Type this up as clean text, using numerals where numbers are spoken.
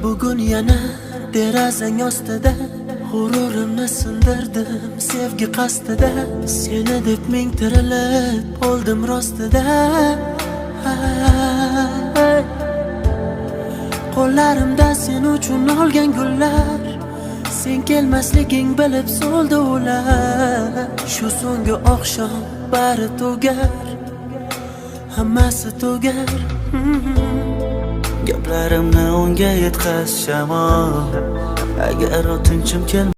Bugun yana derazang ostida g'ururimni sindirdim sevgi qasdida. Seni deb ming tirilib oldim rostida. Qo'llarimda sen uchun olgan gullar, sen kelmasliging bilib so'ldi ular. Shu so'nggi oqshom bari tugar, hammasi tugar. Gaplarimni unga yetkazsam, agar o'tinchim kelmasa